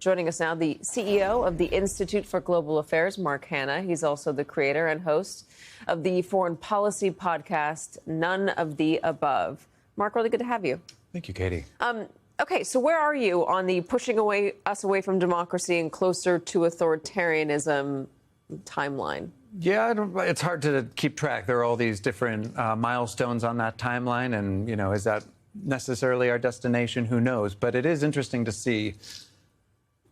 Joining us now, the CEO of the Institute for Global Affairs, Mark Hanna. He's also the creator and host of the foreign policy podcast, None of the Above. Mark, really good to have you. Thank you, Katie. Okay, so where are you on the pushing us away from democracy and closer to authoritarianism timeline? Yeah, it's hard to keep track. There are all these different milestones on that timeline, and, is that necessarily our destination? Who knows? But it is interesting to see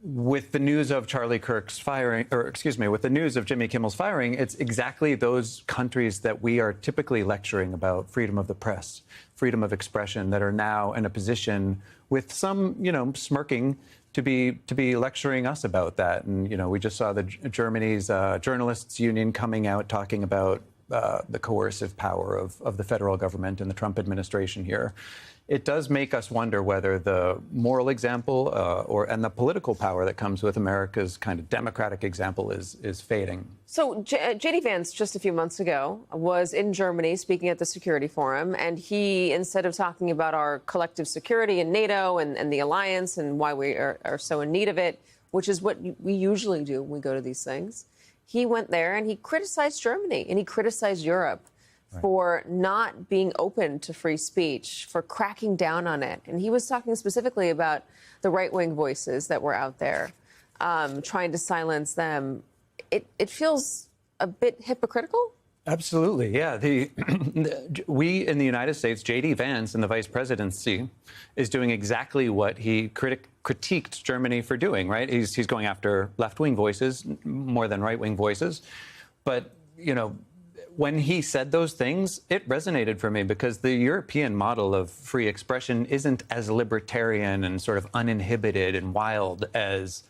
with the news of Charlie Kirk's firing, with the news of Jimmy Kimmel's firing, it's exactly those countries that we are typically lecturing about freedom of the press, freedom of expression, that are now in a position with some, smirking to be lecturing us about that. And, we just saw the Germany's journalists union coming out talking about the coercive power of the federal government and the Trump administration here. It does make us wonder whether the moral example and the political power that comes with America's kind of democratic example is fading. So J.D. Vance, just a few months ago, was in Germany speaking at the Security Forum, and he, instead of talking about our collective security in NATO and the alliance and why we are so in need of it, which is what we usually do when we go to these things, he went there and he criticized Germany and he criticized Europe for not being open to free speech, for cracking down on it. And he was talking specifically about the right-wing voices that were out there, trying to silence them. It feels a bit hypocritical. Absolutely, yeah. We in the United States, J.D. Vance in the vice presidency, is doing exactly what he critiqued Germany for doing, right? He's going after left-wing voices more than right-wing voices. But, when he said those things, it resonated for me because the European model of free expression isn't as libertarian and sort of uninhibited and wild as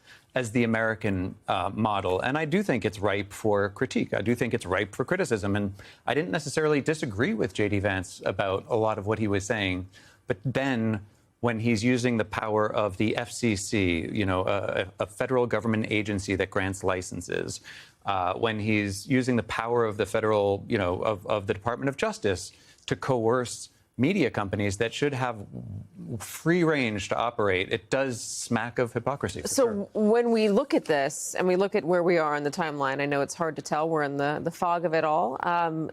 the American model. And I do think it's ripe for critique. I do think it's ripe for criticism. And I didn't necessarily disagree with J.D. Vance about a lot of what he was saying. But then when he's using the power of the FCC, a federal government agency that grants licenses, when he's using the power of the federal, of the Department of Justice to coerce media companies that should have free range to operate, it does smack of hypocrisy. So when we look at this and we look at where we are on the timeline, I know it's hard to tell. We're in the fog of it all.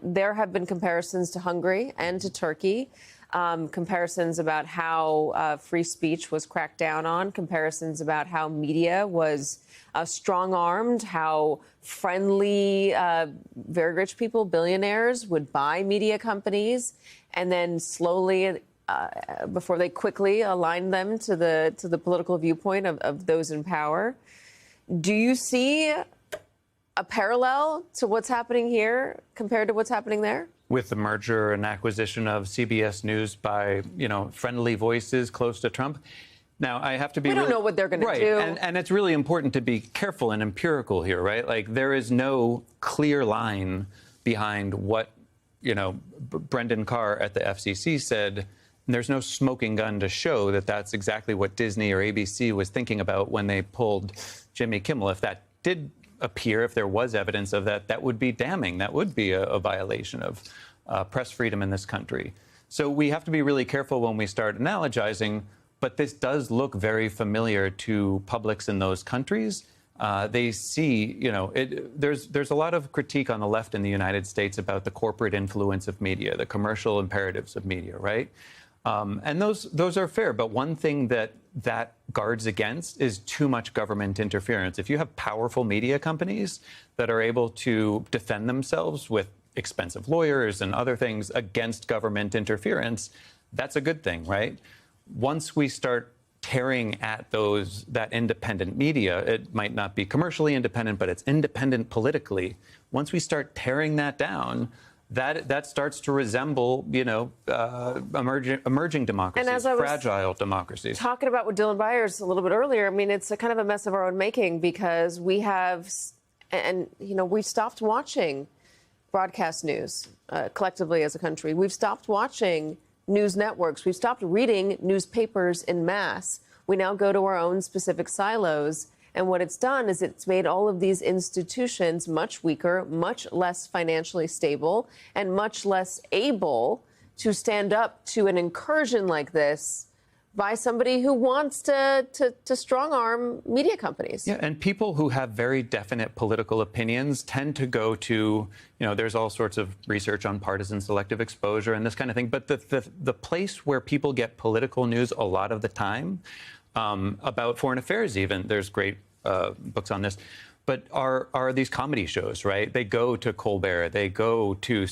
There have been comparisons to Hungary and to Turkey. Comparisons about how free speech was cracked down on, comparisons about how media was strong-armed, how friendly, very rich people, billionaires, would buy media companies, and then slowly, before they quickly aligned them to the political viewpoint of those in power. Do you see a parallel to what's happening here compared to what's happening there? With the merger and acquisition of CBS News by, friendly voices close to Trump. Now, I have to be... We don't know what they're going to do. And it's really important to be careful and empirical here, right? Like, there is no clear line behind what, Brendan Carr at the FCC said. And there's no smoking gun to show that that's exactly what Disney or ABC was thinking about when they pulled Jimmy Kimmel. If that did appear, if there was evidence of that, that would be damning. That would be a violation of press freedom in this country. So we have to be really careful when we start analogizing, but this does look very familiar to publics in those countries. They see, there's a lot of critique on the left in the United States about the corporate influence of media, the commercial imperatives of media, right? And those are fair. But one thing that guards against is too much government interference. If you have powerful media companies that are able to defend themselves with expensive lawyers and other things against government interference, that's a good thing, right? Once we start tearing at that independent media, it might not be commercially independent, but it's independent politically. Once we start tearing that down, that starts to resemble, emerging democracies, and as I was fragile democracies. Talking about with Dylan Byers a little bit earlier, I mean, it's a kind of a mess of our own making because we have, we've stopped watching broadcast news collectively as a country. We've stopped watching news networks. We've stopped reading newspapers en masse. We now go to our own specific silos. And what it's done is it's made all of these institutions much weaker, much less financially stable, and much less able to stand up to an incursion like this by somebody who wants to strong-arm media companies. Yeah, and people who have very definite political opinions tend to go to, there's all sorts of research on partisan selective exposure and this kind of thing. But the place where people get political news a lot of the time, about foreign affairs even, there's great books on this, but are these comedy shows, right? They go to Colbert, they go to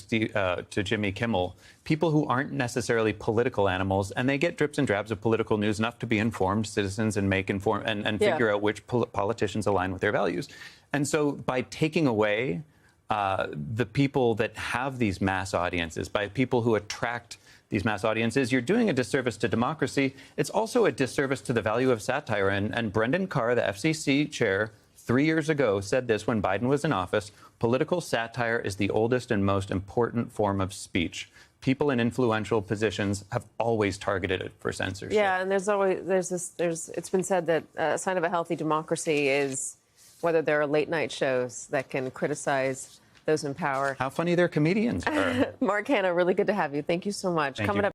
Jimmy Kimmel, people who aren't necessarily political animals, and they get drips and drabs of political news enough to be informed citizens and make informed and figure out which politicians align with their values. And so by taking away the people that have these mass audiences, by people who attract these mass audiences, you're doing a disservice to democracy. It's also a disservice to the value of satire. And Brendan Carr, the FCC chair, 3 years ago said this when Biden was in office: political satire is the oldest and most important form of speech. People in influential positions have always targeted it for censorship. Yeah, and it's been said that a sign of a healthy democracy is whether there are late night shows that can criticize those in power. How funny their comedians are. Mark Hanna, really good to have you. Thank you so much. Thank Coming you. up